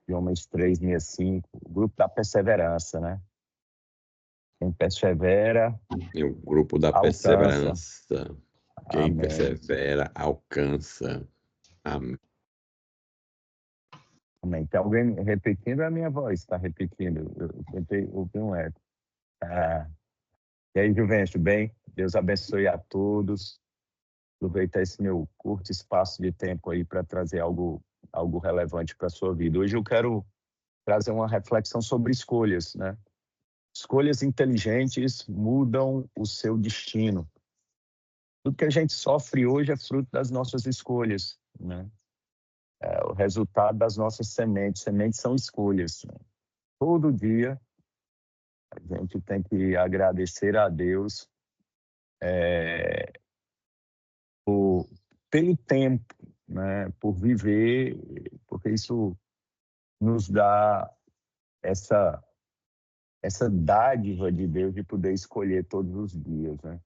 de Homens 365, o grupo da perseverança, né? Quem persevera, É o grupo da alcança. perseverança. Quem Amém. persevera, alcança. Amém. Amém. Tem alguém repetindo? A minha voz está repetindo. Eu tentei ouvir um eco. E aí, Juvencio, bem? Deus abençoe a todos. Aproveitar esse meu curto espaço de tempo aí para trazer algo relevante para a sua vida. Hoje eu quero trazer uma reflexão sobre escolhas, né? Escolhas inteligentes mudam o seu destino. Tudo que a gente sofre hoje é fruto das nossas escolhas, né? É o resultado das nossas sementes. Sementes são escolhas, né? Todo dia a gente tem que agradecer a Deus pelo tempo, né? Por viver, porque isso nos dá essa dádiva de Deus de poder escolher todos os dias, né?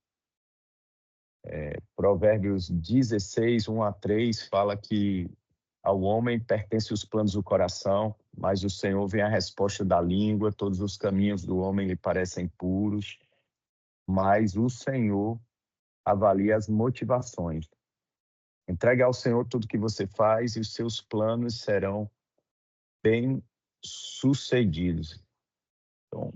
Provérbios 16, 1-3 fala que ao homem pertence os planos do coração, mas o Senhor vem a resposta da língua. Todos os caminhos do homem lhe parecem puros, mas o Senhor avalia as motivações. Entregue ao Senhor tudo que você faz e os seus planos serão bem-sucedidos. Então,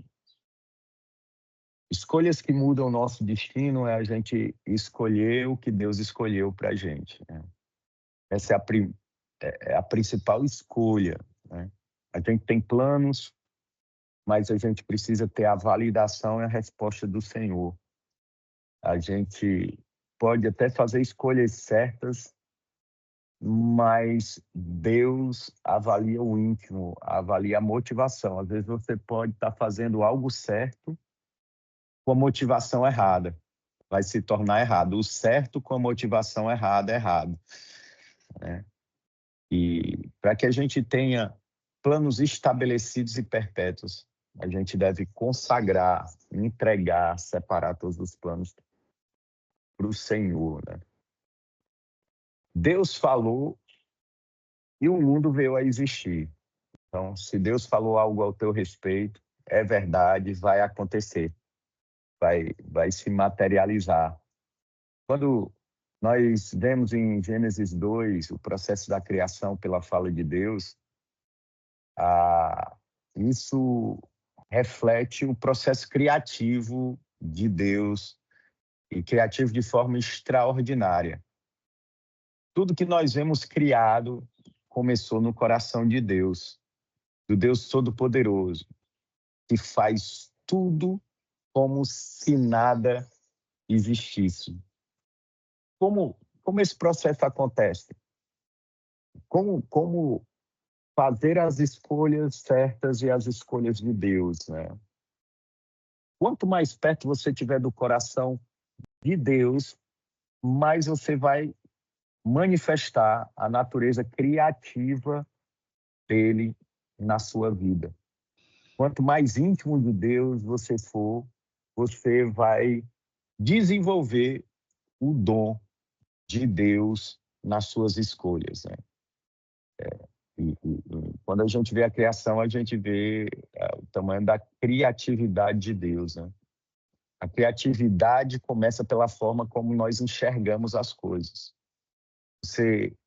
escolhas que mudam o nosso destino é a gente escolher o que Deus escolheu para a gente, né? Essa é a principal escolha, né? A gente tem planos, mas a gente precisa ter a validação e a resposta do Senhor. A gente pode até fazer escolhas certas, mas Deus avalia o íntimo, avalia a motivação. Às vezes você pode estar fazendo algo certo com a motivação errada. Vai se tornar errado. O certo com a motivação errada é errado, né? E para que a gente tenha planos estabelecidos e perpétuos, a gente deve consagrar, entregar, separar todos os planos para o Senhor, né? Deus falou e o mundo veio a existir. Então, se Deus falou algo ao teu respeito, é verdade, vai acontecer, vai se materializar. Quando nós vemos em Gênesis 2 o processo da criação pela fala de Deus, isso reflete o processo criativo de Deus, e criativo de forma extraordinária. Tudo que nós vemos criado começou no coração de Deus, do Deus Todo-Poderoso, que faz tudo como se nada existisse. Como esse processo acontece? Como fazer as escolhas certas e as escolhas de Deus, né? Quanto mais perto você estiver do coração de Deus, mais você vai manifestar a natureza criativa dele na sua vida. Quanto mais íntimo de Deus você for, você vai desenvolver o dom de Deus nas suas escolhas, né? E quando a gente vê a criação, a gente vê o tamanho da criatividade de Deus, né? A criatividade começa pela forma como nós enxergamos as coisas. Você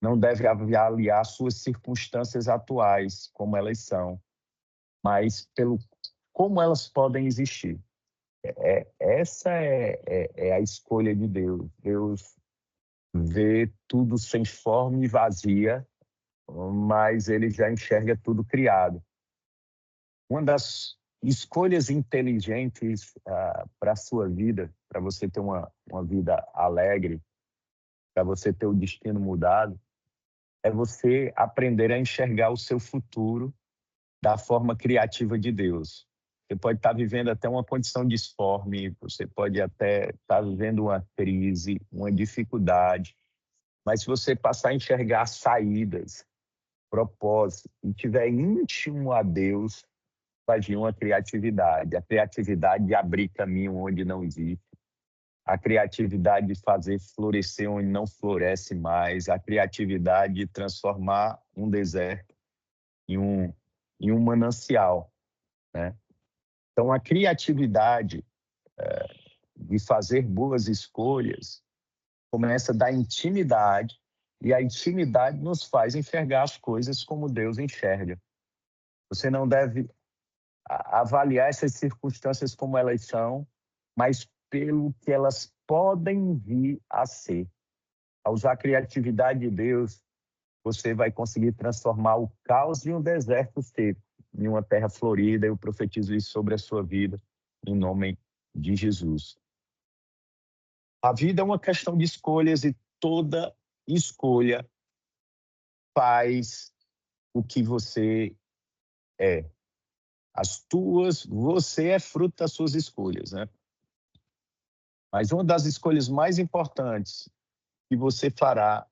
não deve avaliar suas circunstâncias atuais, como elas são, mas pelo como elas podem existir. Essa é a escolha de Deus. Deus vê tudo sem forma e vazia, mas ele já enxerga tudo criado. Uma das escolhas inteligentes para a sua vida, para você ter uma vida alegre, para você ter o destino mudado, é você aprender a enxergar o seu futuro da forma criativa de Deus. Você pode estar vivendo até uma condição disforme, você pode até estar vivendo uma crise, uma dificuldade, mas se você passar a enxergar saídas, propósito, e tiver íntimo a Deus, vai vir uma criatividade. A criatividade de abrir caminho onde não existe. A criatividade de fazer florescer onde não floresce mais. A criatividade de transformar um deserto em um manancial, né? Então, a criatividade de fazer boas escolhas começa da intimidade, e a intimidade nos faz enxergar as coisas como Deus enxerga. Você não deve avaliar essas circunstâncias como elas são, mas pelo que elas podem vir a ser. Ao usar a criatividade de Deus, você vai conseguir transformar o caos de um deserto seco em uma terra florida. Eu profetizo isso sobre a sua vida, em nome de Jesus. A vida é uma questão de escolhas e toda escolha faz o que você é. Você é fruto das suas escolhas, né? Mas uma das escolhas mais importantes que você fará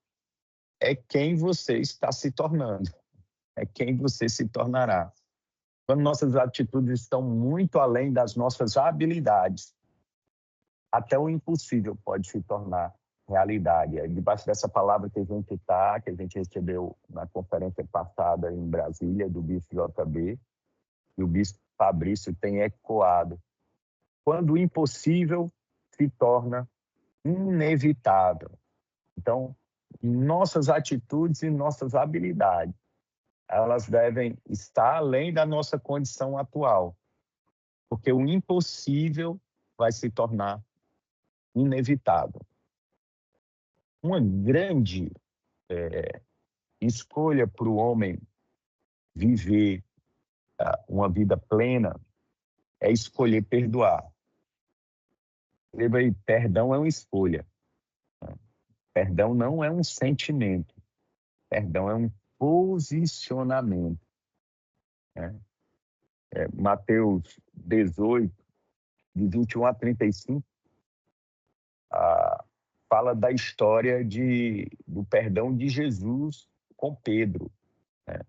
é quem você está se tornando, é quem você se tornará. Quando nossas atitudes estão muito além das nossas habilidades, até o impossível pode se tornar realidade. É debaixo dessa palavra que a gente está, que a gente recebeu na conferência passada em Brasília, do Bispo JB, e o Bispo Fabrício tem ecoado. Quando o impossível se torna inevitável. Então, nossas atitudes e nossas habilidades, elas devem estar além da nossa condição atual, porque o impossível vai se tornar inevitável. Uma grande escolha para o homem viver uma vida plena é escolher perdoar. Lembra aí, perdão é uma escolha. Perdão não é um sentimento. Perdão é um posicionamento. Né? Mateus 18, de 21 a 35, fala da história do perdão de Jesus com Pedro. Né?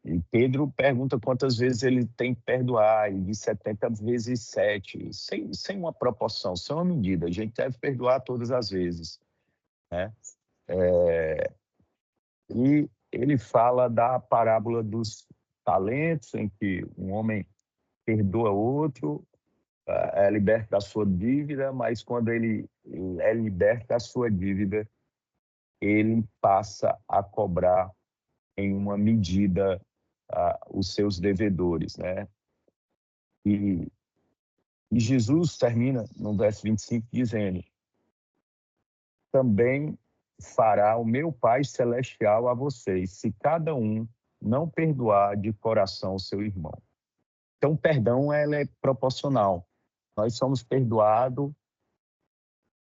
E Pedro pergunta quantas vezes ele tem que perdoar, e de 70 vezes 7, sem uma proporção, sem uma medida. A gente deve perdoar todas as vezes. Né? E ele fala da parábola dos talentos, em que um homem perdoa outro, é liberto da sua dívida, mas quando ele é liberto da sua dívida, ele passa a cobrar em uma medida os seus devedores, né? E Jesus termina no verso 25 dizendo: também fará o meu Pai Celestial a vocês, se cada um não perdoar de coração o seu irmão. Então, o perdão ela é proporcional. Nós somos perdoados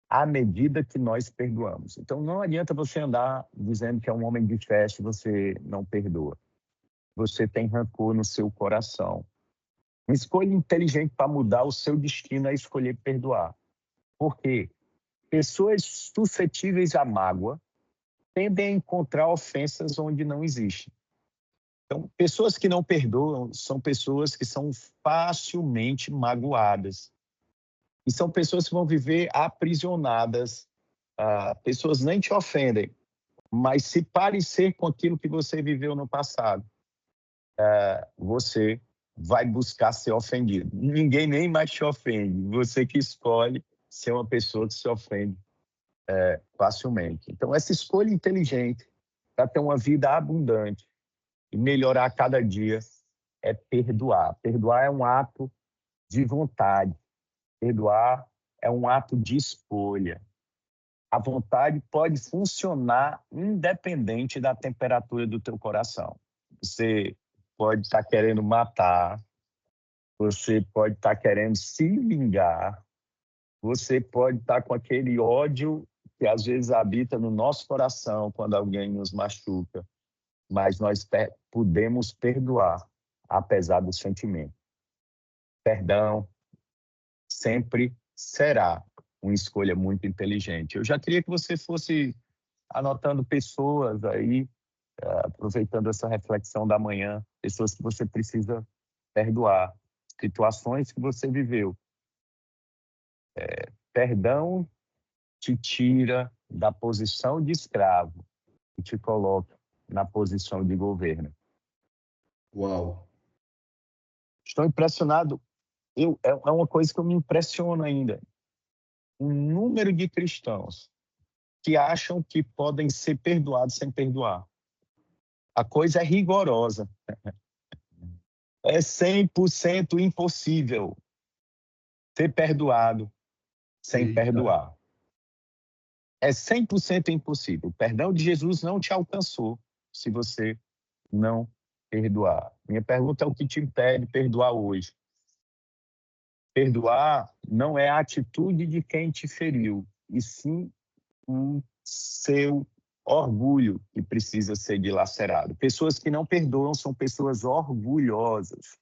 à medida que nós perdoamos. Então, não adianta você andar dizendo que é um homem de festa e você não perdoa. Você tem rancor no seu coração. Uma escolha inteligente para mudar o seu destino é escolher perdoar. Por quê? Pessoas suscetíveis à mágoa tendem a encontrar ofensas onde não existem. Então, pessoas que não perdoam são pessoas que são facilmente magoadas. E são pessoas que vão viver aprisionadas. Pessoas nem te ofendem, mas se parecer com aquilo que você viveu no passado, você vai buscar ser ofendido. Ninguém nem mais te ofende. Você que escolhe ser uma pessoa que se ofende facilmente. Então, essa escolha inteligente para ter uma vida abundante e melhorar a cada dia é perdoar. Perdoar é um ato de vontade. Perdoar é um ato de escolha. A vontade pode funcionar independente da temperatura do teu coração. Você pode estar querendo matar, você pode estar querendo se vingar, você pode estar com aquele ódio que às vezes habita no nosso coração quando alguém nos machuca, mas nós podemos perdoar apesar do sentimento. Perdão sempre será uma escolha muito inteligente. Eu já queria que você fosse anotando pessoas aí, aproveitando essa reflexão da manhã, pessoas que você precisa perdoar, situações que você viveu. Perdão te tira da posição de escravo e te coloca na posição de governo. Uau. Estou impressionado. É uma coisa que eu me impressiono ainda. O número de cristãos que acham que podem ser perdoados sem perdoar. A coisa é rigorosa. É 100% impossível ser perdoado sem Eita. perdoar. É 100% impossível. O perdão de Jesus não te alcançou se você não perdoar. Minha pergunta é o que te impede de perdoar hoje. Perdoar não é a atitude de quem te feriu, e sim o seu orgulho que precisa ser dilacerado. Pessoas que não perdoam são pessoas orgulhosas.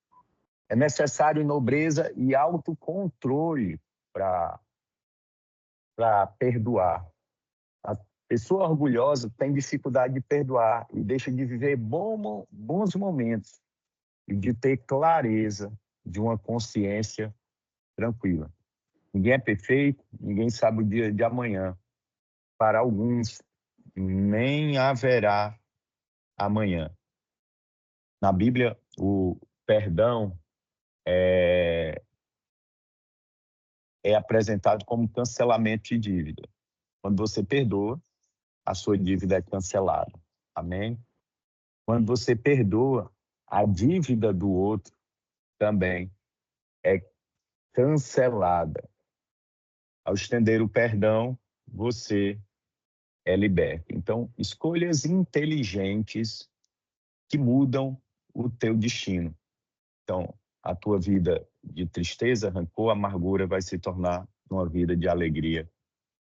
É necessário nobreza e autocontrole para perdoar. A pessoa orgulhosa tem dificuldade de perdoar e deixa de viver bons momentos e de ter clareza de uma consciência tranquila. Ninguém é perfeito, ninguém sabe o dia de amanhã. Para alguns, nem haverá amanhã. Na Bíblia, o perdão é apresentado como cancelamento de dívida. Quando você perdoa, a sua dívida é cancelada. Amém? Quando você perdoa, a dívida do outro também é cancelada. Ao estender o perdão, você é liberto. Então, escolhas inteligentes que mudam o teu destino. Então, a tua vida de tristeza, rancor, amargura vai se tornar uma vida de alegria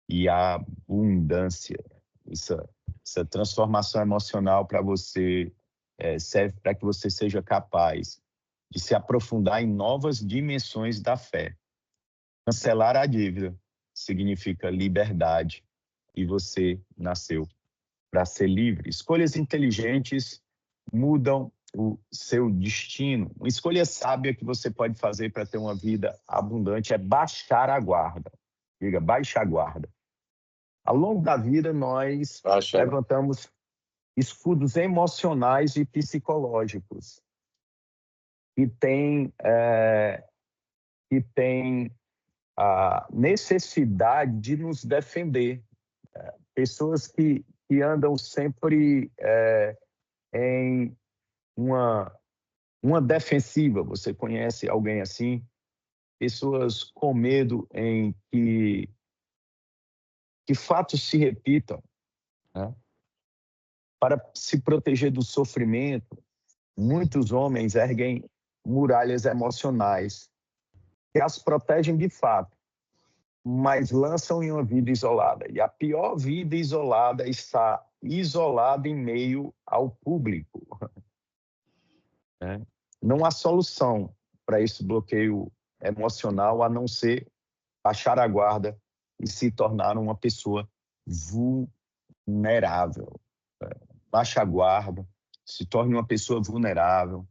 e abundância. Essa transformação emocional para você serve para que você seja capaz de se aprofundar em novas dimensões da fé. Cancelar a dívida significa liberdade e você nasceu para ser livre. Escolhas inteligentes mudam o seu destino. Uma escolha sábia que você pode fazer para ter uma vida abundante é baixar a guarda. Diga, baixa a guarda. Ao longo da vida, nós levantamos escudos emocionais e psicológicos que têm a necessidade de nos defender. Pessoas que andam sempre em uma defensiva. Você conhece alguém assim? Pessoas com medo em que fatos se repitam, né? Para se proteger do sofrimento, muitos homens erguem muralhas emocionais que as protegem de fato, mas lançam em uma vida isolada. E a pior vida isolada está isolada em meio ao público. Não há solução para esse bloqueio emocional a não ser baixar a guarda e se tornar uma pessoa vulnerável. Baixa a guarda, se torne uma pessoa vulnerável.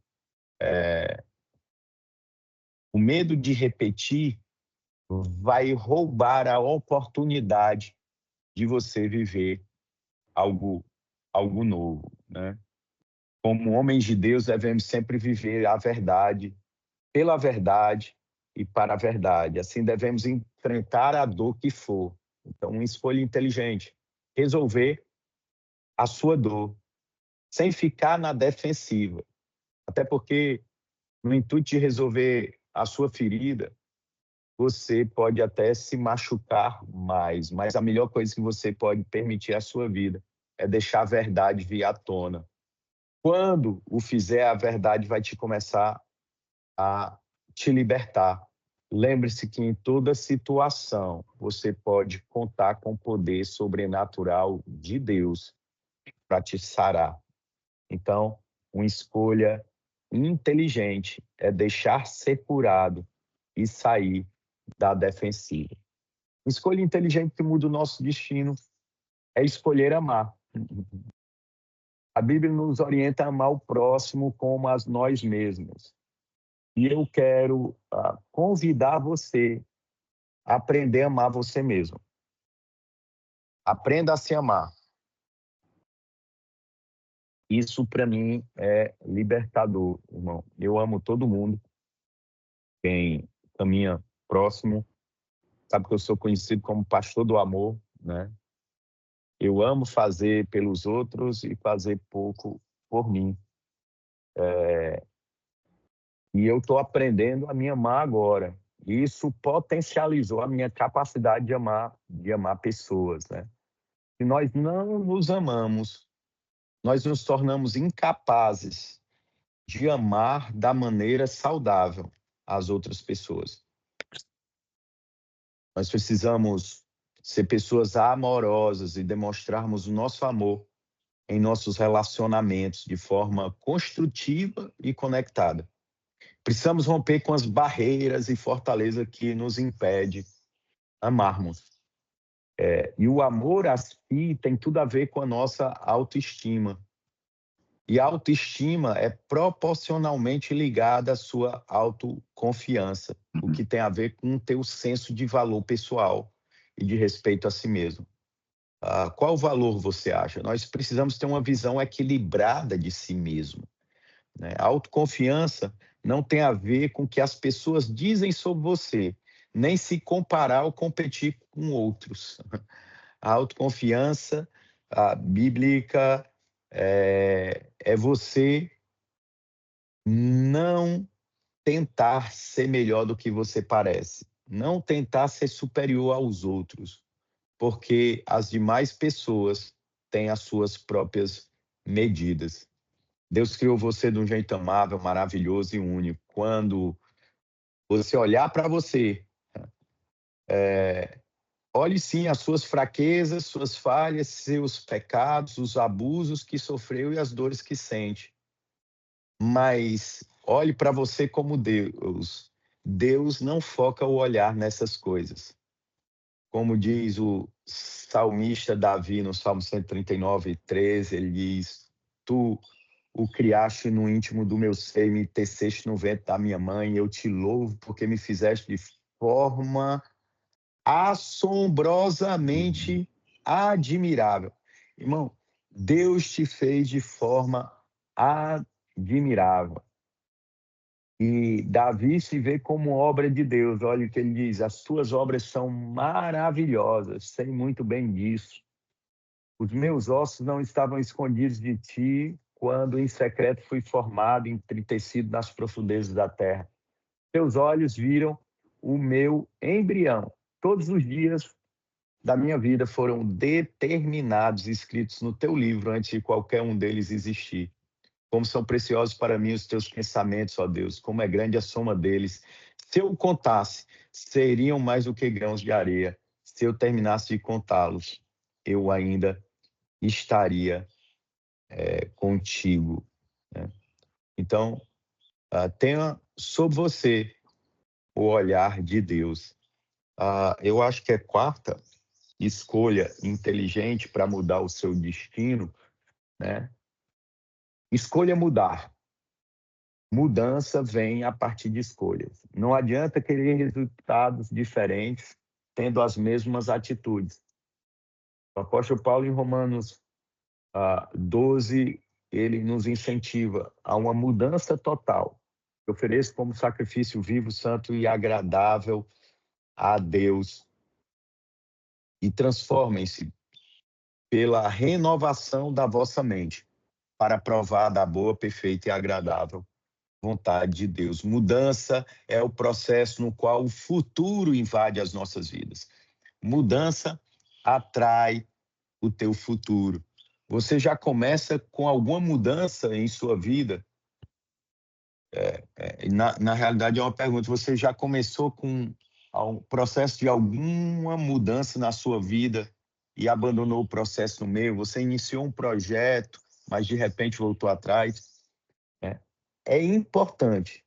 O medo de repetir vai roubar a oportunidade de você viver algo novo, né? Como homens de Deus, devemos sempre viver a verdade, pela verdade e para a verdade. Assim, devemos enfrentar a dor que for. Então, uma escolha inteligente. Resolver a sua dor, sem ficar na defensiva. Até porque, no intuito de resolver a sua ferida, você pode até se machucar mais, mas a melhor coisa que você pode permitir à sua vida é deixar a verdade vir à tona. Quando o fizer, a verdade vai te começar a te libertar. Lembre-se que em toda situação você pode contar com o poder sobrenatural de Deus para te sarar. Então, uma escolha inteligente é deixar ser curado e sair da defensiva. Uma escolha inteligente que muda o nosso destino é escolher amar. A Bíblia nos orienta a amar o próximo como a nós mesmos. E eu quero convidar você a aprender a amar você mesmo. Aprenda a se amar. Isso para mim é libertador, irmão. Eu amo todo mundo, quem caminha próximo, sabe que eu sou conhecido como pastor do amor, né? Eu amo fazer pelos outros e fazer pouco por mim. E eu estou aprendendo a me amar agora. Isso potencializou a minha capacidade de amar pessoas, né? Se nós não nos amamos, nós nos tornamos incapazes de amar da maneira saudável as outras pessoas. Nós precisamos ser pessoas amorosas e demonstrarmos o nosso amor em nossos relacionamentos de forma construtiva e conectada. Precisamos romper com as barreiras e fortalezas que nos impedem amarmos. E o amor a si tem tudo a ver com a nossa autoestima. E a autoestima é proporcionalmente ligada à sua autoconfiança, o que tem a ver com o teu senso de valor pessoal e de respeito a si mesmo. Qual valor você acha? Nós precisamos ter uma visão equilibrada de si mesmo, né? A autoconfiança não tem a ver com o que as pessoas dizem sobre você, nem se comparar ou competir com outros. A autoconfiança bíblica é você não tentar ser melhor do que você parece, não tentar ser superior aos outros, porque as demais pessoas têm as suas próprias medidas. Deus criou você de um jeito amável, maravilhoso e único. Quando você olhar para você, olhe sim as suas fraquezas, suas falhas, seus pecados, os abusos que sofreu e as dores que sente. Mas olhe para você como Deus. Deus não foca o olhar nessas coisas. Como diz o salmista Davi no Salmo 139, 13, ele diz: Tu o criaste no íntimo do meu ser, me teceste no ventre da minha mãe, eu te louvo porque me fizeste de forma assombrosamente admirável. Irmão, Deus te fez de forma admirável. E Davi se vê como obra de Deus. Olha o que ele diz: as suas obras são maravilhosas, sei muito bem disso. Os meus ossos não estavam escondidos de ti quando em secreto fui formado, entretecido nas profundezas da terra. Teus olhos viram o meu embrião. Todos os dias da minha vida foram determinados, escritos no teu livro, antes de qualquer um deles existir. Como são preciosos para mim os teus pensamentos, ó Deus, como é grande a soma deles. Se eu contasse, seriam mais do que grãos de areia. Se eu terminasse de contá-los, eu ainda estaria contigo, né? Então, tenha sobre você o olhar de Deus. Eu acho que é quarta escolha inteligente para mudar o seu destino, né? Escolha mudar. Mudança vem a partir de escolhas. Não adianta querer resultados diferentes tendo as mesmas atitudes. O apóstolo Paulo, em Romanos 12, ele nos incentiva a uma mudança total. Ofereça como sacrifício vivo, santo e agradável a Deus. E transformem-se pela renovação da vossa mente para provar da boa, perfeita e agradável vontade de Deus. Mudança é o processo no qual o futuro invade as nossas vidas. Mudança atrai o teu futuro. Você já começa com alguma mudança em sua vida? Na realidade, é uma pergunta. Você já começou com um processo de alguma mudança na sua vida e abandonou o processo no meio? Você iniciou um projeto, mas de repente voltou atrás? É importante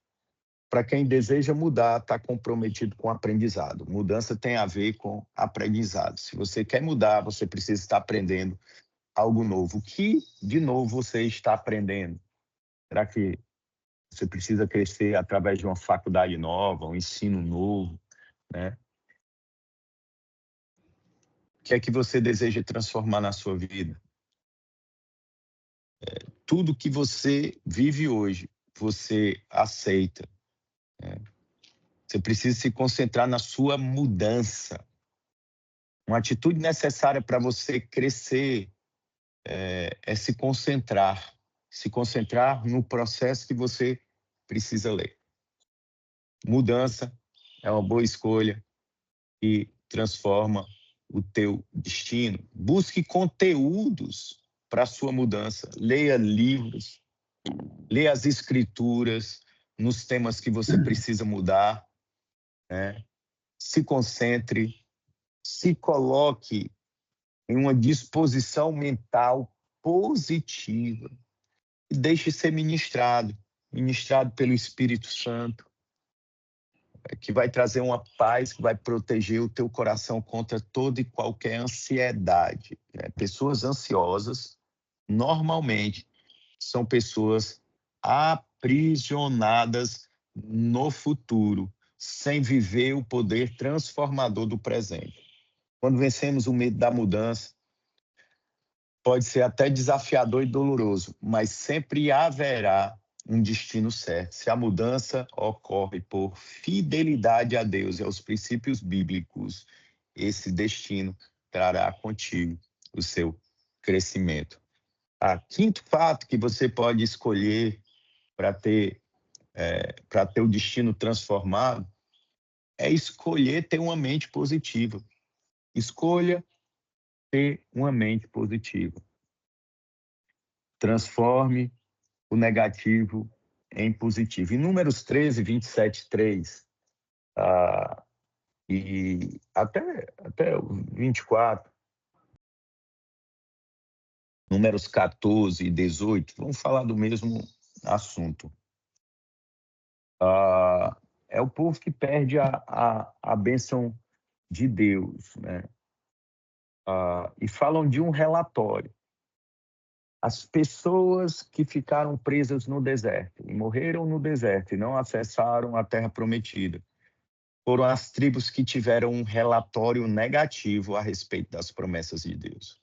para quem deseja mudar, estar comprometido com o aprendizado. Mudança tem a ver com aprendizado. Se você quer mudar, você precisa estar aprendendo algo novo. O que, de novo, você está aprendendo? Será que você precisa crescer através de uma faculdade nova, um ensino novo, né? O que é que você deseja transformar na sua vida? tudo que você vive hoje, você aceita, né? Você precisa se concentrar na sua mudança. Uma atitude necessária para você crescer é se concentrar no processo que você precisa ler. Mudança é uma boa escolha e transforma o teu destino. Busque conteúdos para a sua mudança. Leia livros, leia as escrituras nos temas que você precisa mudar, né? Se concentre, se coloque em uma disposição mental positiva e deixe ser ministrado pelo Espírito Santo, que vai trazer uma paz, que vai proteger o teu coração contra toda e qualquer ansiedade, né? Pessoas ansiosas, normalmente, são pessoas aprisionadas no futuro, sem viver o poder transformador do presente. Quando vencemos o medo da mudança, pode ser até desafiador e doloroso, mas sempre haverá um destino certo. Se a mudança ocorre por fidelidade a Deus e aos princípios bíblicos, esse destino trará contigo o seu crescimento. Quinto fato que você pode escolher para ter o destino transformado é escolher ter uma mente positiva. Escolha ter uma mente positiva. Transforme o negativo em positivo. Em Números 13, 27, 3, e até o 24, Números 14 e 18, vamos falar do mesmo assunto. É o povo que perde a bênção de Deus, né? E falam de um relatório. As pessoas que ficaram presas no deserto e morreram no deserto e não acessaram a terra prometida foram as tribos que tiveram um relatório negativo a respeito das promessas de Deus.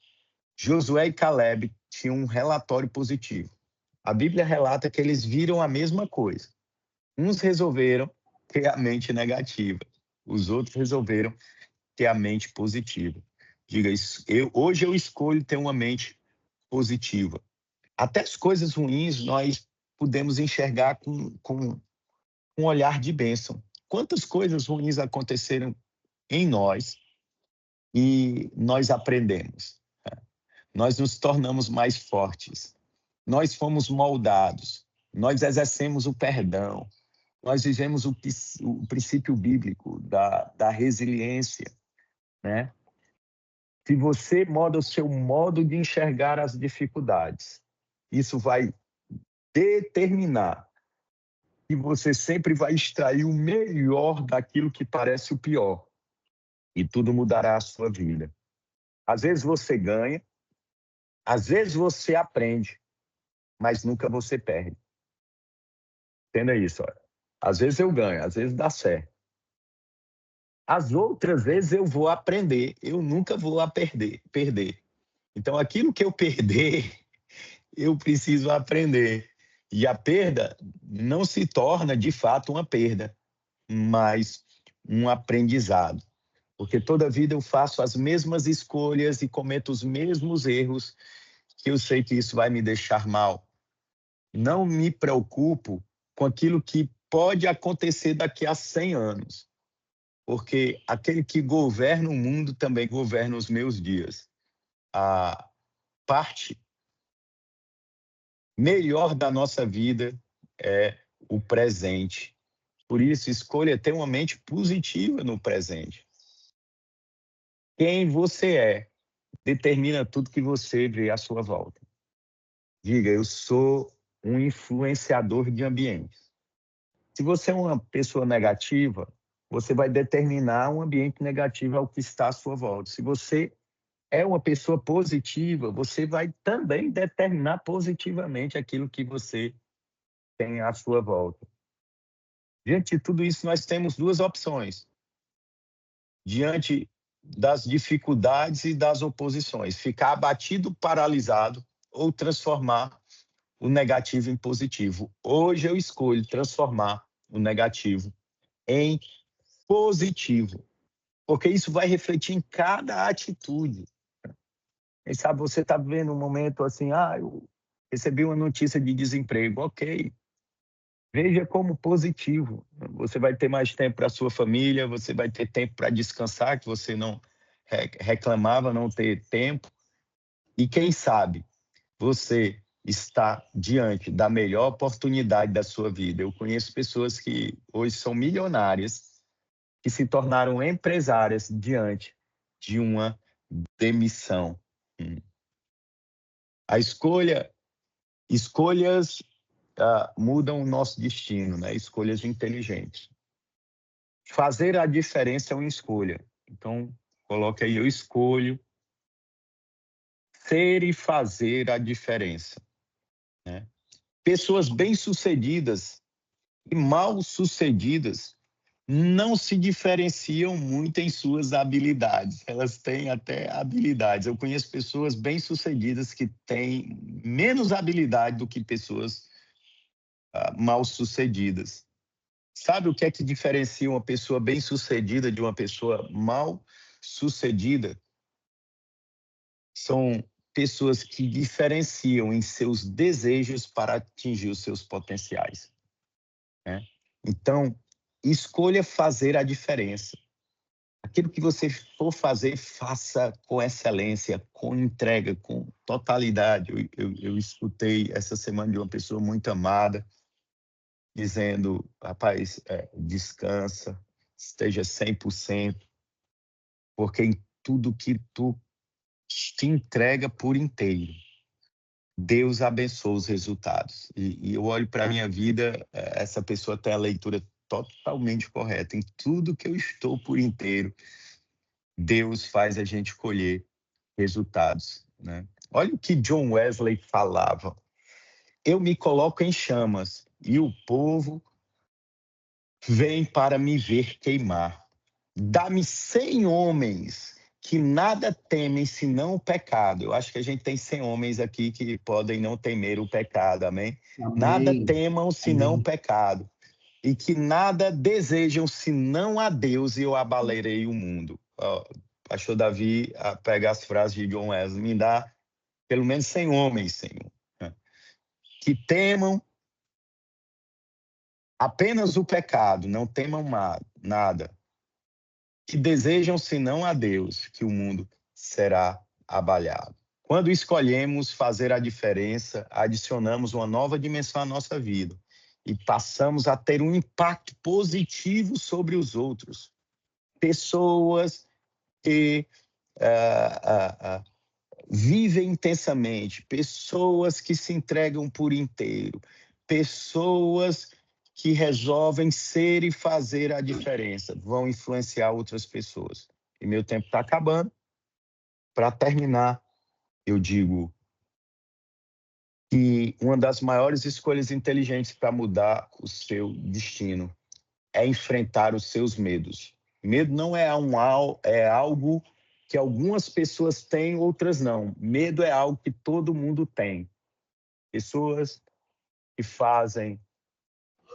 Josué e Caleb tinham um relatório positivo. A Bíblia relata que eles viram a mesma coisa. Uns resolveram ter a mente negativa, os outros resolveram ter a mente positiva. Diga isso. Hoje eu escolho ter uma mente positiva. Até as coisas ruins nós podemos enxergar com um olhar de bênção. Quantas coisas ruins aconteceram em nós e nós aprendemos. Nós nos tornamos mais fortes. Nós fomos moldados. Nós exercemos o perdão. Nós vivemos o princípio bíblico da resiliência, né? Se você muda o seu modo de enxergar as dificuldades, isso vai determinar que você sempre vai extrair o melhor daquilo que parece o pior. E tudo mudará a sua vida. Às vezes você ganha, às vezes você aprende, mas nunca você perde. Entenda isso, olha. Às vezes eu ganho, às vezes dá certo. As outras vezes eu vou aprender, eu nunca vou perder. Então, aquilo que eu perder, eu preciso aprender. E a perda não se torna, de fato, uma perda, mas um aprendizado. Porque toda vida eu faço as mesmas escolhas e cometo os mesmos erros, que eu sei que isso vai me deixar mal. Não me preocupo com aquilo que pode acontecer daqui a 100 anos, porque aquele que governa o mundo também governa os meus dias. A parte melhor da nossa vida é o presente. Por isso, escolha ter uma mente positiva no presente. Quem você é determina tudo que você vê à sua volta. Diga, eu sou um influenciador de ambientes. Se você é uma pessoa negativa, você vai determinar um ambiente negativo ao que está à sua volta. Se você é uma pessoa positiva, você vai também determinar positivamente aquilo que você tem à sua volta. Diante de tudo isso, nós temos duas opções. Diante das dificuldades e das oposições, ficar abatido, paralisado ou transformar o negativo em positivo. Hoje eu escolho transformar o negativo em positivo, porque isso vai refletir em cada atitude. Quem sabe você está vivendo um momento assim, eu recebi uma notícia de desemprego, ok. Veja como positivo. Você vai ter mais tempo para a sua família, você vai ter tempo para descansar, que você não reclamava não ter tempo. E quem sabe você está diante da melhor oportunidade da sua vida. Eu conheço pessoas que hoje são milionárias, que se tornaram empresárias diante de uma demissão. Escolhas mudam o nosso destino, né? Escolhas inteligentes. Fazer a diferença é uma escolha. Então, coloque aí, eu escolho ser e fazer a diferença, né? Pessoas bem-sucedidas e mal-sucedidas não se diferenciam muito em suas habilidades. Elas têm até habilidades. Eu conheço pessoas bem-sucedidas que têm menos habilidade do que pessoas mal-sucedidas. Sabe o que é que diferencia uma pessoa bem-sucedida de uma pessoa mal-sucedida? São pessoas que diferenciam em seus desejos para atingir os seus potenciais, né? Então, escolha fazer a diferença. Aquilo que você for fazer, faça com excelência, com entrega, com totalidade. Eu escutei essa semana de uma pessoa muito amada, dizendo, rapaz, descansa, esteja 100%, porque em tudo que tu te entrega por inteiro, Deus abençoa os resultados. E eu olho para a minha vida, essa pessoa tem a leitura totalmente correta. Em tudo que eu estou por inteiro, Deus faz a gente colher resultados, né? Olha o que John Wesley falava. Eu me coloco em chamas e o povo vem para me ver queimar. Dá-me 100 homens que nada temem senão o pecado. Eu acho que a gente tem 100 homens aqui que podem não temer o pecado, amém? Amém. Nada temam senão o Amém. pecado. E que nada desejam senão a Deus e eu abalarei o mundo. Pastor Davi pega as frases de John Wesley. Me dá pelo menos 100 homens, Senhor, que temam apenas o pecado, não temam nada, que desejam senão a Deus, que o mundo será abalado. Quando escolhemos fazer a diferença, adicionamos uma nova dimensão à nossa vida e passamos a ter um impacto positivo sobre os outros. Pessoas que vivem intensamente, pessoas que se entregam por inteiro, pessoas que resolvem ser e fazer a diferença, vão influenciar outras pessoas. E meu tempo está acabando. Para terminar, eu digo que uma das maiores escolhas inteligentes para mudar o seu destino é enfrentar os seus medos. Medo não é algo que algumas pessoas têm, outras não. Medo é algo que todo mundo tem. Pessoas que fazem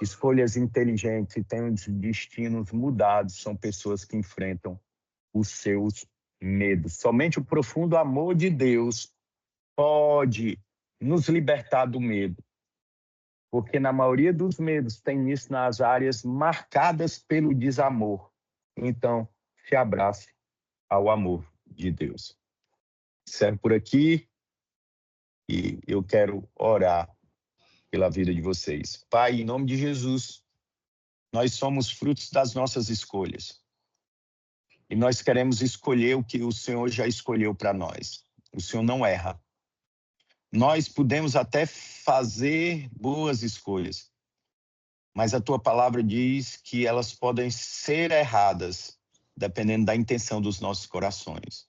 escolhas inteligentes e têm os destinos mudados são pessoas que enfrentam os seus medos. Somente o profundo amor de Deus pode nos libertar do medo, porque na maioria dos medos tem isso nas áreas marcadas pelo desamor. Então, se abrace ao amor de Deus. Serve por aqui e eu quero orar pela vida de vocês. Pai, em nome de Jesus, nós somos frutos das nossas escolhas. E nós queremos escolher o que o Senhor já escolheu para nós. O Senhor não erra. Nós podemos até fazer boas escolhas, mas a tua palavra diz que elas podem ser erradas, dependendo da intenção dos nossos corações.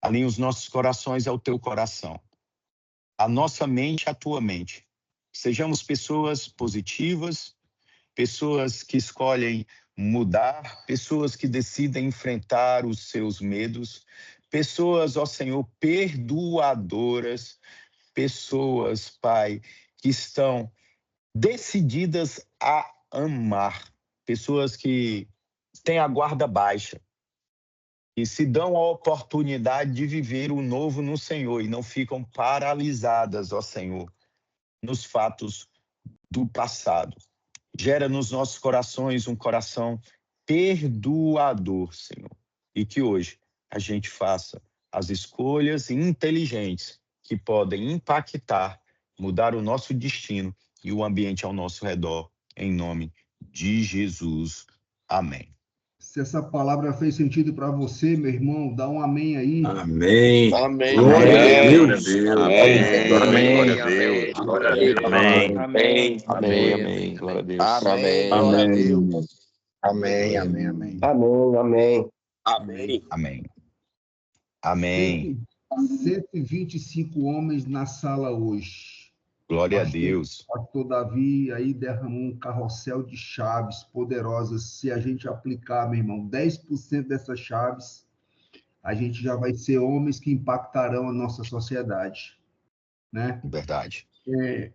Alinha os nossos corações ao teu coração. A nossa mente à tua mente. Sejamos pessoas positivas, pessoas que escolhem mudar, pessoas que decidem enfrentar os seus medos, pessoas, ó Senhor, perdoadoras, pessoas, Pai, que estão decididas a amar, pessoas que têm a guarda baixa, e se dão a oportunidade de viver o novo no Senhor e não ficam paralisadas, ó Senhor, nos fatos do passado. Gera nos nossos corações um coração perdoador, Senhor, e que hoje a gente faça as escolhas inteligentes que podem impactar, mudar o nosso destino e o ambiente ao nosso redor, em nome de Jesus. Amém. Se essa palavra fez sentido para você, meu irmão, dá um amém aí. Amém. Amém. Glória a Deus. Amém. Glória a Deus. Glória a Deus. Amém. Amém. Amém. Amém. Glória a Deus. Amém. Glória a Deus. Amém. Amém. Amém. Amém. Amém. Amém. Amém. 125 homens na sala hoje. Glória a Deus. Pastor Davi aí derramou um carrossel de chaves poderosas. Se a gente aplicar, meu irmão, 10% dessas chaves, a gente já vai ser homens que impactarão a nossa sociedade, né? Verdade.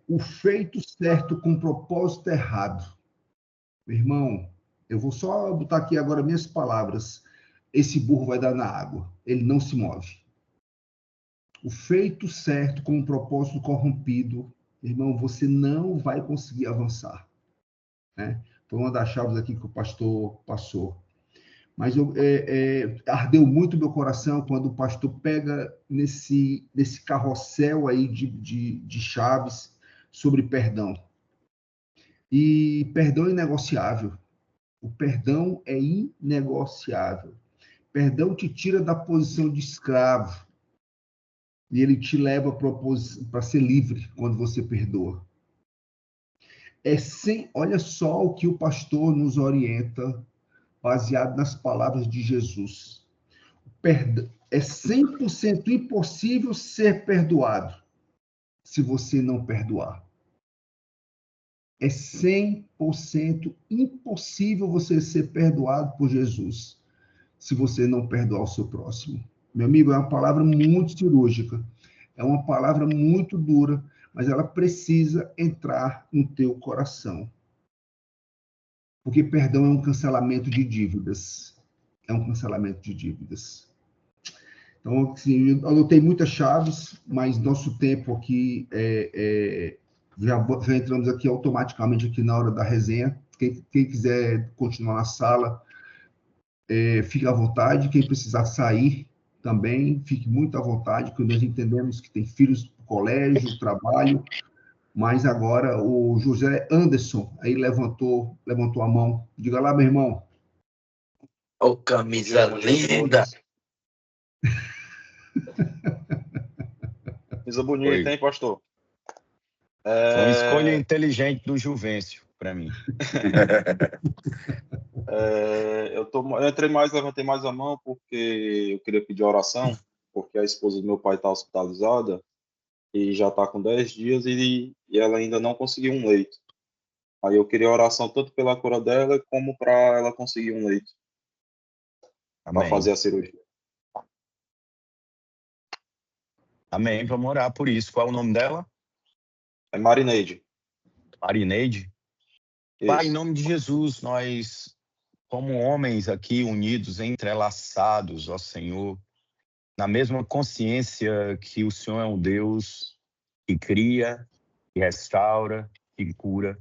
O feito certo com propósito errado. Meu irmão, eu vou só botar aqui agora minhas palavras. Esse burro vai dar na água. Ele não se move. O feito certo com um propósito corrompido, irmão, você não vai conseguir avançar, né? Foi uma das chaves aqui que o pastor passou. Mas ardeu muito meu coração quando o pastor pega nesse carrossel aí de chaves sobre perdão. E perdão é inegociável. O perdão é inegociável. Perdão te tira da posição de escravo. E ele te leva para ser livre quando você perdoa. Olha só o que o pastor nos orienta, baseado nas palavras de Jesus. É 100% impossível ser perdoado se você não perdoar. É 100% impossível você ser perdoado por Jesus se você não perdoar o seu próximo. Meu amigo, é uma palavra muito cirúrgica, é uma palavra muito dura, mas ela precisa entrar no teu coração. Porque perdão é um cancelamento de dívidas. É um cancelamento de dívidas. Então, assim, eu anotei muitas chaves, mas nosso tempo aqui já entramos aqui automaticamente aqui na hora da resenha. Quem quiser continuar na sala, fique à vontade. Quem precisar sair também, fique muito à vontade, porque nós entendemos que tem filhos no colégio, trabalho, mas agora o José Anderson aí levantou a mão. Diga lá, meu irmão. Ô, camisa linda! Camisa bonita, hein, pastor? Foi uma escolha inteligente do Juvencio, para mim. Levantei mais a mão porque eu queria pedir oração, porque a esposa do meu pai está hospitalizada e já está com 10 dias e ela ainda não conseguiu um leito. Aí eu queria oração tanto pela cura dela como para ela conseguir um leito para fazer a cirurgia. Amém, vamos orar por isso. Qual é o nome dela? É Marineide. Marineide? Isso. Pai, em nome de Jesus, nós, como homens aqui unidos, entrelaçados, ó Senhor, na mesma consciência que o Senhor é um Deus que cria, que restaura, que cura,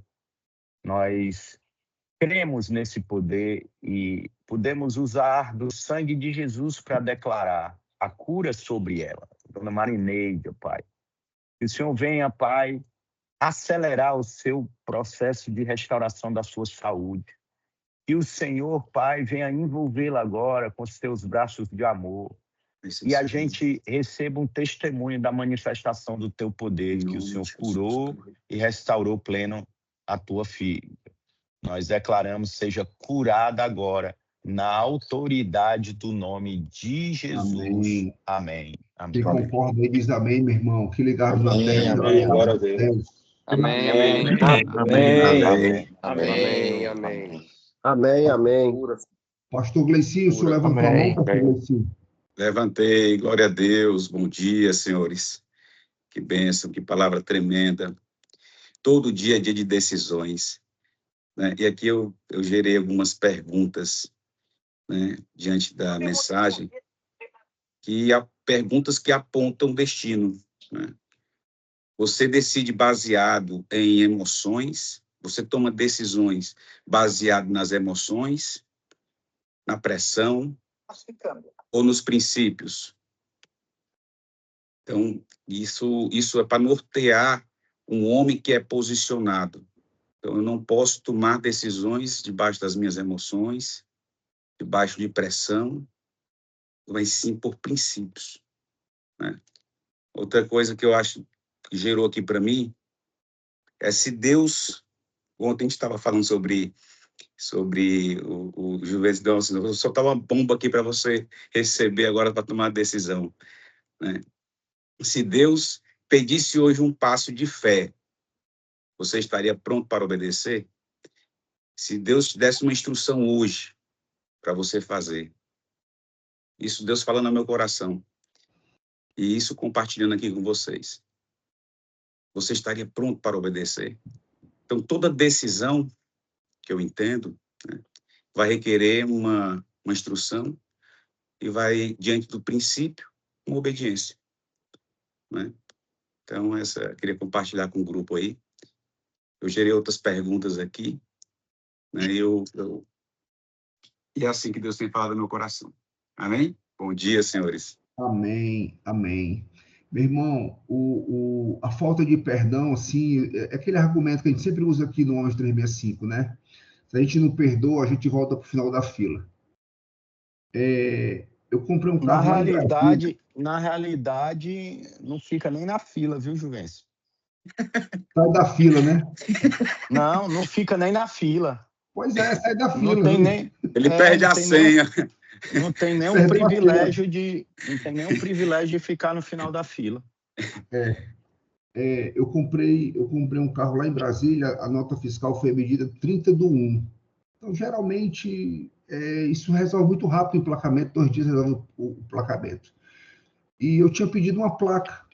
nós cremos nesse poder e podemos usar do sangue de Jesus para declarar a cura sobre ela. Dona Marineide, Pai. Que o Senhor venha, Pai, acelerar o seu processo de restauração da sua saúde. Que o Senhor, Pai, venha envolvê-la agora com os seus braços de amor. E a gente receba um testemunho da manifestação do teu poder, que o Senhor curou e restaurou pleno a tua filha. Nós declaramos, seja curada agora, na autoridade do nome de Jesus. Amém. Amém. Quem concorda aí diz amém, meu irmão. Que ligado na Amém, terra. amém. Glória a Deus. Amém. Amém. Pastor Gleicinho, o senhor levantou a mão, pastor Gleicinho? Levantei, glória a Deus, bom dia, senhores. Que bênção, que palavra tremenda. todo dia é dia de decisões, né? E aqui eu gerei algumas perguntas, né, diante da mensagem, que há perguntas que apontam destino, né? Você decide baseado em emoções, você toma decisões baseado nas emoções, na pressão ou nos princípios. Então, isso é para nortear um homem que é posicionado. Então, eu não posso tomar decisões debaixo das minhas emoções, debaixo de pressão, mas sim por princípios, né? Outra coisa que eu acho que gerou aqui para mim é se Deus... Ontem a gente estava falando sobre o Juventus, então, assim, eu vou soltar uma bomba aqui para você receber agora para tomar a decisão, né? Se Deus pedisse hoje um passo de fé, você estaria pronto para obedecer? Se Deus te desse uma instrução hoje para você fazer, isso Deus falando no meu coração, e isso compartilhando aqui com vocês, você estaria pronto para obedecer? Então, toda decisão que eu entendo, né, vai requerer uma instrução e vai, diante do princípio, uma obediência, né? Então, queria compartilhar com o grupo aí. Eu gerei outras perguntas aqui, né? E é assim que Deus tem falado no meu coração. Amém? Bom dia, senhores. Amém, amém. Meu irmão, a falta de perdão, assim, é aquele argumento que a gente sempre usa aqui no Homens 365, né? Se a gente não perdoa, a gente volta para o final da fila. Eu comprei um carro lá em Brasília. Na realidade, não fica nem na fila, viu, Juvencio? Sai da fila, né? Não fica nem na fila. Pois é, sai da fila. Não tem nem... Ele perde a senha. Não tem nenhum privilégio de ficar no final da fila. Eu comprei um carro lá em Brasília, a nota fiscal foi emitida 30/1. Então, geralmente, isso resolve muito rápido o emplacamento, 2 dias resolve o emplacamento. E eu tinha pedido uma placa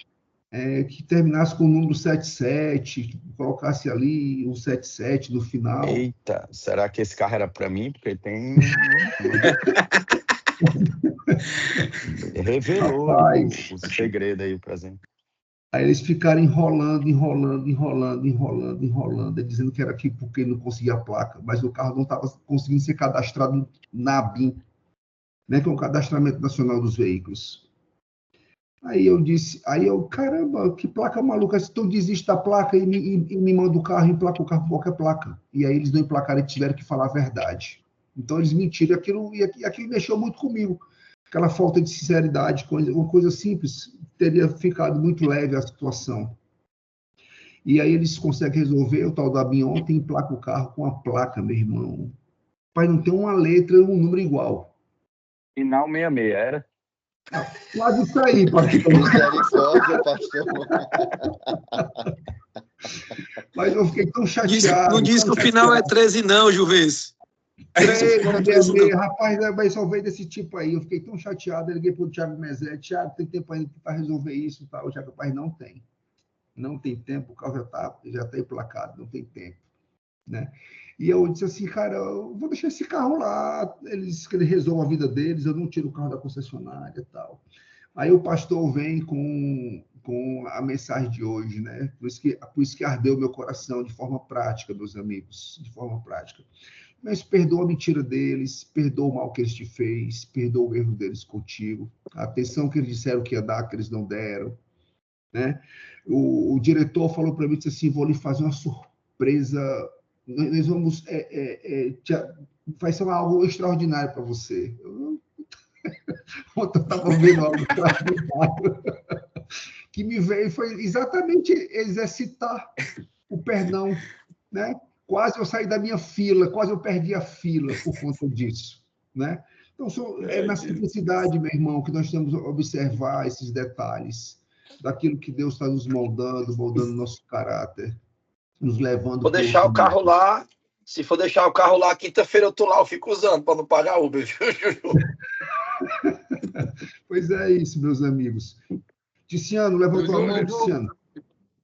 que terminasse com o número 77, que colocasse ali o 77 no final. Eita, será que esse carro era para mim? Porque tem... Revelou o segredo aí, por exemplo. Aí eles ficaram enrolando, dizendo que era aqui porque não conseguia a placa, mas o carro não estava conseguindo ser cadastrado na ABIN, né, que é o Cadastramento Nacional dos Veículos. Aí eu, caramba, que placa maluca, então desiste da placa e me manda o carro, emplaca o carro com qualquer placa. E aí eles não emplacaram e tiveram que falar a verdade. Então eles mentiram, e aquilo mexeu muito comigo. Aquela falta de sinceridade, uma coisa simples, teria ficado muito leve a situação. E aí eles conseguem resolver o tal da ABIN ontem e emplaca o carro com a placa, meu irmão. Pai, não tem uma letra e um número igual. Final 66, era? Quase isso aí, pastor. Misericórdia, pastor. Mas eu fiquei tão chateado. Não diz que o final é 13 não, Juvencio. 13, rapaz, mas só veio desse tipo aí. Eu fiquei tão chateado. Eu liguei para o Thiago Mezé. Thiago, tem tempo ainda para resolver isso? Tá? O Thiago, rapaz, não tem. Não tem tempo, o carro já tá emplacado, não tem tempo, né? E eu disse assim, cara, eu vou deixar esse carro lá, eles resolvam a vida deles, eu não tiro o carro da concessionária e tal. Aí o pastor vem com a mensagem de hoje, né? Por isso que ardeu meu coração de forma prática, meus amigos, de forma prática. Mas perdoa a mentira deles, perdoa o mal que eles te fez, perdoa o erro deles contigo, a atenção que eles disseram que ia dar, que eles não deram, né? O diretor falou para mim, disse assim, vou lhe fazer uma surpresa, nós vamos, vai ser algo extraordinário para você. Eu estava vendo algo extraordinário que me veio, foi exatamente exercitar o perdão, né? Quase eu saí da minha fila, quase eu perdi a fila por conta disso, né? Então, é na simplicidade, meu irmão, que nós temos que observar esses detalhes daquilo que Deus está nos moldando nosso caráter, nos levando... Vou deixar o carro lá, se for deixar o carro lá, quinta-feira eu tô lá, eu fico usando para não pagar Uber. Pois é isso, meus amigos. Ticiano, levanta a mão, Ticiano.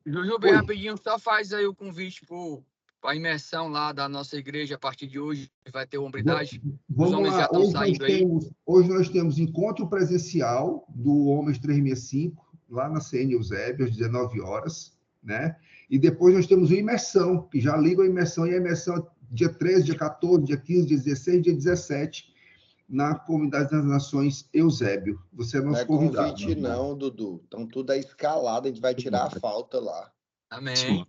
Juju, bem Oi. rapidinho, só faz aí o convite para a imersão lá da nossa igreja a partir de hoje. Vai ter hombridade. Os Vamos homens já lá, estão saindo aí. hoje nós temos encontro presencial do Homens 365, lá na CN Eusébio, às 19 horas, né? E depois nós temos uma imersão, que já liga a imersão, e a imersão é dia 13, dia 14, dia 15, dia 16, dia 17, na Comunidade das Nações Eusébio. Você é Não nosso é convidado. convite, não, Dudu. Então, tudo é escalado, a gente vai tirar a falta lá. Amém.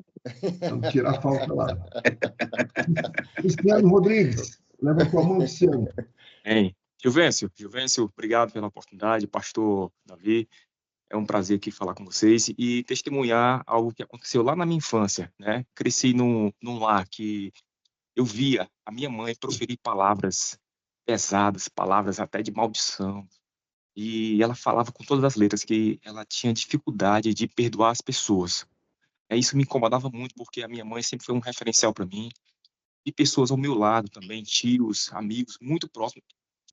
Vamos tirar a falta lá. Cristiano Rodrigues, leva a tua mão, Cristiano. Hein? Juvencio, obrigado pela oportunidade. Pastor Davi, é um prazer aqui falar com vocês e testemunhar algo que aconteceu lá na minha infância, né? Cresci num lar que eu via a minha mãe proferir palavras pesadas, palavras até de maldição. E ela falava com todas as letras que ela tinha dificuldade de perdoar as pessoas. Isso me incomodava muito, porque a minha mãe sempre foi um referencial para mim. E pessoas ao meu lado também, tios, amigos, muito próximos,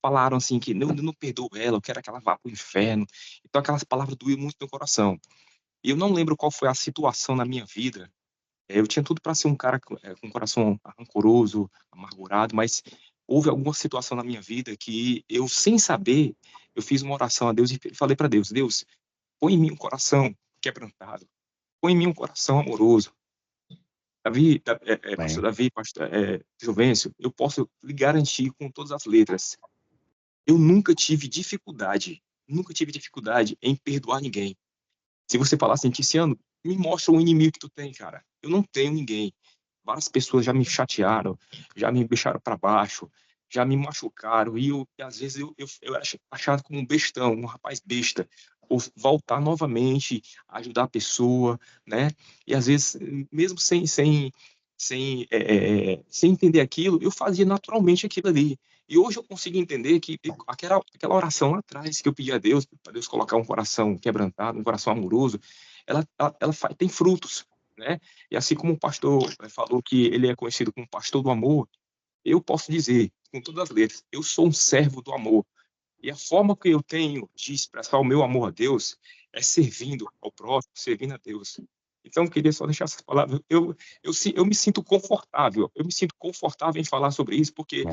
falaram assim que eu não perdoo ela, eu quero que ela vá para o inferno. Então aquelas palavras doíam muito no meu coração. E eu não lembro qual foi a situação na minha vida. Eu tinha tudo para ser um cara com um coração rancoroso, amargurado, mas houve alguma situação na minha vida que eu, sem saber, eu fiz uma oração a Deus e falei para Deus, Deus, põe em mim um coração quebrantado, põe em mim um coração amoroso. Davi, pastor Davi, pastor Juvencio, eu posso lhe garantir com todas as letras, eu nunca tive dificuldade em perdoar ninguém. Se você falar assim, Tiziano, me mostra um inimigo que tu tem, cara. Eu não tenho ninguém. Várias pessoas já me chatearam, já me deixaram para baixo, já me machucaram, e às vezes eu era achado como um bestão, um rapaz besta, por voltar novamente, ajudar a pessoa, né? E às vezes, mesmo sem entender aquilo, eu fazia naturalmente aquilo ali. E hoje eu consigo entender que aquela oração lá atrás que eu pedi a Deus, para Deus colocar um coração quebrantado, um coração amoroso, tem frutos, né? E assim como o pastor falou que ele é conhecido como pastor do amor, eu posso dizer, com todas as letras, eu sou um servo do amor. E a forma que eu tenho de expressar o meu amor a Deus é servindo ao próximo, servindo a Deus. Então, eu queria só deixar essas palavras. Eu me sinto confortável, em falar sobre isso, porque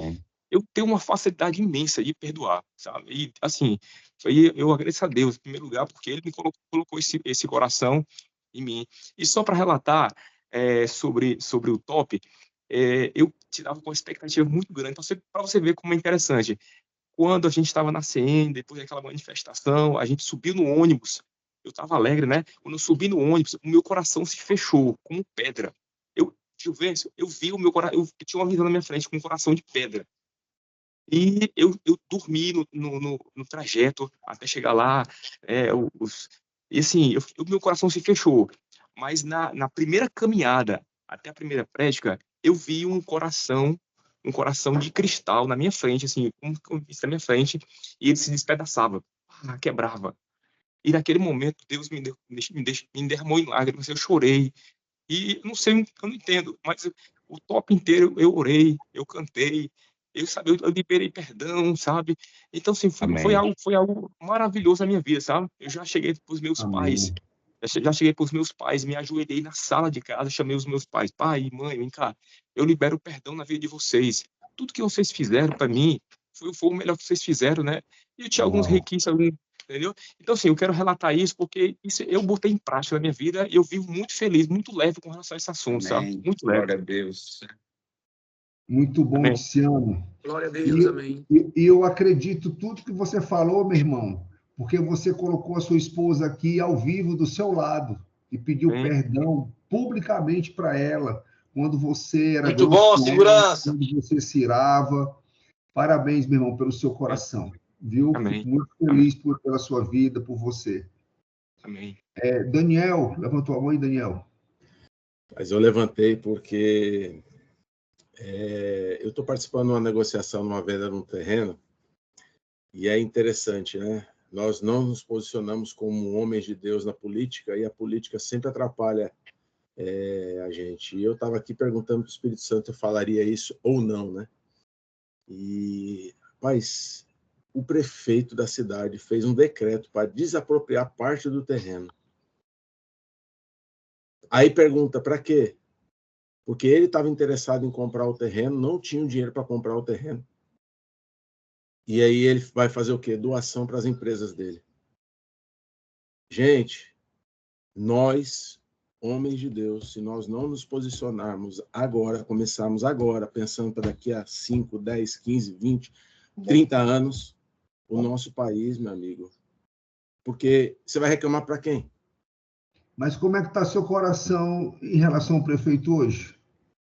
eu tenho uma facilidade imensa de perdoar, sabe? E, assim, eu agradeço a Deus, em primeiro lugar, porque Ele me colocou esse coração em mim. E só para relatar sobre o top, eu tirava com uma expectativa muito grande, para você ver como é interessante. Quando a gente estava na CN, depois daquela manifestação, a gente subiu no ônibus, eu estava alegre, né? Quando eu subi no ônibus, o meu coração se fechou, como pedra. Juvencio, eu vi o meu coração, eu tinha uma visão na minha frente com um coração de pedra. E eu dormi no trajeto até chegar lá, e assim, o meu coração se fechou. Mas na primeira caminhada até a primeira prédica, eu vi um coração de cristal na minha frente, assim, na minha frente, e ele se despedaçava, quebrava. E naquele momento, Deus me derramou em lágrimas, eu chorei. E não sei, eu não entendo, mas o top inteiro eu orei, eu cantei, eu liberei perdão, sabe? Então, assim, foi algo maravilhoso na minha vida, sabe? Eu já cheguei para os meus pais, Amém. já cheguei para os meus pais, me ajoelhei na sala de casa, chamei os meus pais, pai e mãe, vem cá, eu libero perdão na vida de vocês. Tudo que vocês fizeram para mim foi o melhor que vocês fizeram, né? E eu tinha alguns requisitos, entendeu? Então, assim, eu quero relatar isso porque isso eu botei em prática na minha vida e eu vivo muito feliz, muito leve com relação a esse assunto, sabe? Amém. Muito leve. Glória a Deus. Muito bom, Amém. Tiziano. Glória a Deus, amém. E eu acredito tudo que você falou, meu irmão, porque você colocou a sua esposa aqui ao vivo do seu lado e pediu Amém. perdão publicamente para ela quando você era Muito grosso bom, com ela, segurança. quando você se irava. Parabéns, meu irmão, pelo seu coração, viu? Amém. Fico muito feliz pela sua vida, por você. Amém. Daniel, levantou a mão aí, Daniel. Mas eu levantei porque eu estou participando de uma negociação, numa venda num terreno, e é interessante, né? Nós não nos posicionamos como homens de Deus na política, e a política sempre atrapalha a gente. E eu estava aqui perguntando para o Espírito Santo, eu falaria isso ou não, né? E, rapaz, o prefeito da cidade fez um decreto para desapropriar parte do terreno. Aí pergunta, para quê? Porque ele estava interessado em comprar o terreno, não tinha o dinheiro para comprar o terreno. E aí ele vai fazer o quê? Doação para as empresas dele. Gente, nós, homens de Deus, se nós não nos posicionarmos agora, começarmos agora, pensando para daqui a 5, 10, 15, 20, 30 anos, o nosso país, meu amigo. Porque você vai reclamar para quem? Mas como é que está seu coração em relação ao prefeito hoje?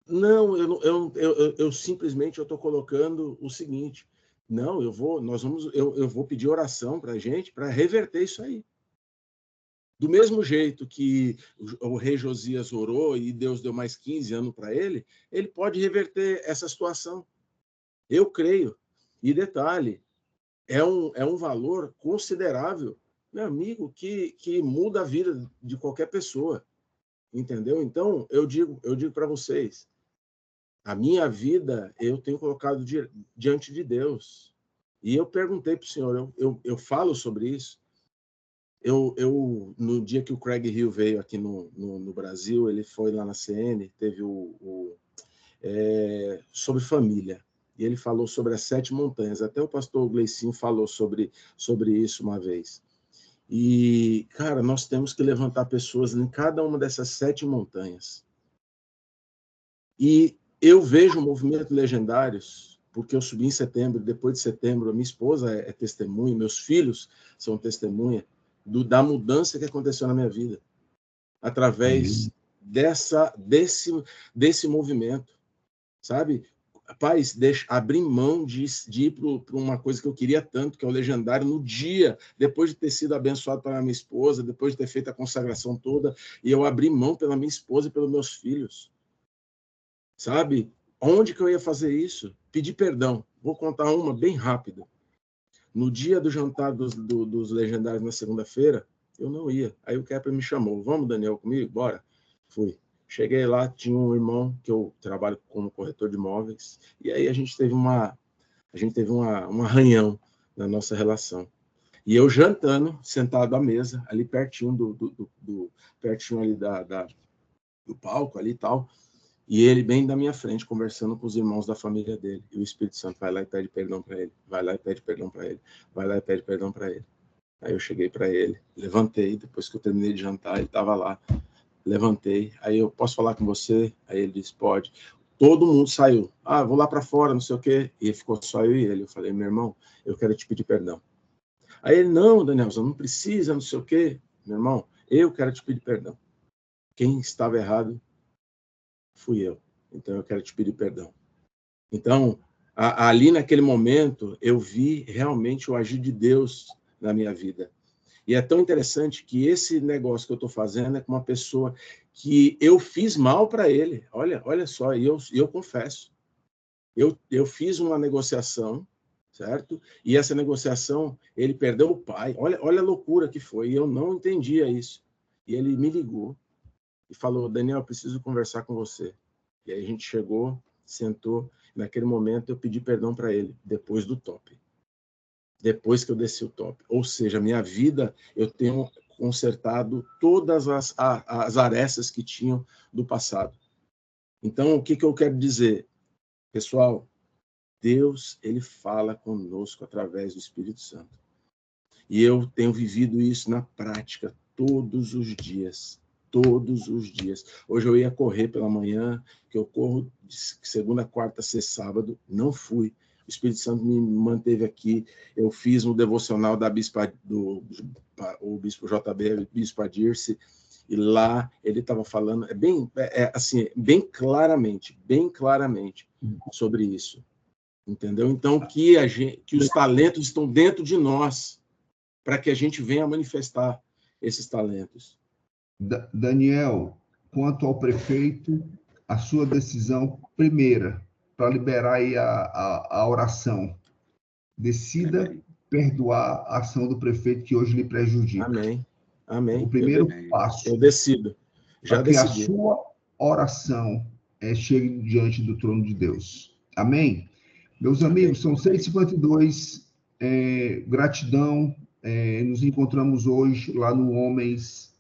Não, eu simplesmente estou colocando o seguinte. Não, eu vou pedir oração para a gente para reverter isso aí. Do mesmo jeito que o rei Josias orou e Deus deu mais 15 anos para ele, ele pode reverter essa situação. Eu creio. E detalhe, é um valor considerável, meu amigo, que muda a vida de qualquer pessoa. Entendeu? Então, eu digo para vocês, a minha vida eu tenho colocado diante de Deus. E eu perguntei para o Senhor, eu falo sobre isso. No dia que o Craig Hill veio aqui no Brasil, ele foi lá na CN, teve sobre família. E ele falou sobre as 7 montanhas. Até o pastor Gleicinho falou sobre isso uma vez. E, cara, nós temos que levantar pessoas em cada uma dessas 7 montanhas. E eu vejo movimento legendários, porque eu subi em setembro, depois de setembro, a minha esposa é testemunha, meus filhos são testemunha da mudança que aconteceu na minha vida, através desse movimento, sabe? Rapaz, abrir mão de ir para uma coisa que eu queria tanto, que é o legendário, no dia, depois de ter sido abençoado pela minha esposa, depois de ter feito a consagração toda, e eu abri mão pela minha esposa e pelos meus filhos. Sabe? Onde que eu ia fazer isso? Pedir perdão. Vou contar uma bem rápida. No dia do jantar dos legendários, na segunda-feira, eu não ia. Aí o Kepler me chamou. Vamos, Daniel, comigo? Bora. Fui. Cheguei lá, tinha um irmão que eu trabalho como corretor de imóveis, e aí a gente teve um arranhão na nossa relação. E eu jantando, sentado à mesa, ali pertinho pertinho ali do palco ali e tal, e ele bem da minha frente, conversando com os irmãos da família dele. E o Espírito Santo vai lá e pede perdão para ele. Vai lá e pede perdão para ele. Vai lá e pede perdão para ele. Aí eu cheguei para ele, levantei, depois que eu terminei de jantar, ele estava lá. Levantei. Aí eu, posso falar com você? Aí ele disse, pode. Todo mundo saiu. Ah, vou lá para fora, não sei o quê. E ficou só eu e ele. Eu falei, meu irmão, eu quero te pedir perdão. Aí ele, não, Danielson, não precisa, não sei o quê. Meu irmão, eu quero te pedir perdão. Quem estava errado fui eu. Então, eu quero te pedir perdão. Então, ali naquele momento, eu vi realmente o agir de Deus na minha vida. E é tão interessante que esse negócio que eu estou fazendo é com uma pessoa que eu fiz mal para ele. Olha só, e eu confesso. Eu fiz uma negociação, certo? E essa negociação, ele perdeu o pai. Olha a loucura que foi. E eu não entendia isso. E ele me ligou e falou, Daniel, eu preciso conversar com você. E aí a gente chegou, sentou, e naquele momento eu pedi perdão para ele, depois do top. Depois que eu desci o top. Ou seja, minha vida, eu tenho consertado todas as arestas que tinham do passado. Então, o que eu quero dizer? Pessoal, Deus, ele fala conosco através do Espírito Santo. E eu tenho vivido isso na prática todos os dias. Todos os dias. Hoje eu ia correr pela manhã, que eu corro de segunda, quarta, sexta, sábado. Não fui. O Espírito Santo me manteve aqui. Eu fiz um devocional da o bispo JB, bispo Adirce, e lá ele estava falando bem claramente sobre isso. Entendeu? Então, que os talentos estão dentro de nós, para que a gente venha manifestar esses talentos. Daniel, quanto ao prefeito, a sua decisão primeira, para liberar aí a oração. Decida perdoar a ação do prefeito que hoje lhe prejudica. Amém. Amém. O primeiro passo. Eu decido. Já decidi. Que a sua oração chegue diante do trono de Deus. Amém? Meus amigos, são 6h52. Gratidão. Nos encontramos hoje lá no Homens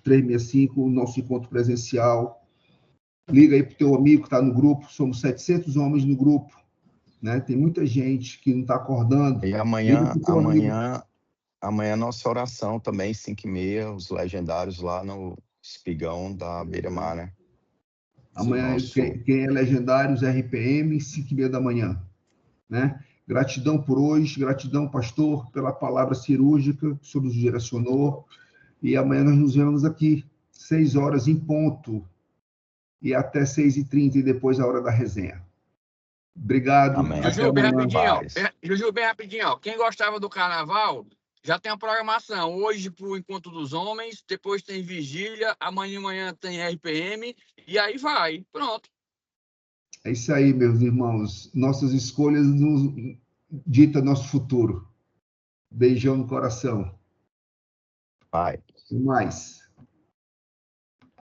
3365, o nosso encontro presencial. Liga aí para o teu amigo que está no grupo, somos 700 homens no grupo, né? Tem muita gente que não está acordando. E amanhã nossa oração também, 5h30, os legendários lá no Espigão da Beira-Mar, né? Amanhã, nosso... quem é Legendários, RPM, 5h30 da manhã, né? Gratidão por hoje, gratidão, pastor, pela palavra cirúrgica que o senhor nos direcionou. E amanhã nós nos vemos aqui, 6 horas em ponto, e até 6h30, e depois a hora da resenha. Obrigado. Amém. Juju, bem rapidinho, ó. Juju, bem rapidinho, ó. Quem gostava do carnaval, já tem a programação. Hoje para o Encontro dos Homens, depois tem Vigília, amanhã de manhã tem RPM, e aí vai. Pronto. É isso aí, meus irmãos. Nossas escolhas nos ditam nosso futuro. Beijão no coração. Vai. Até mais.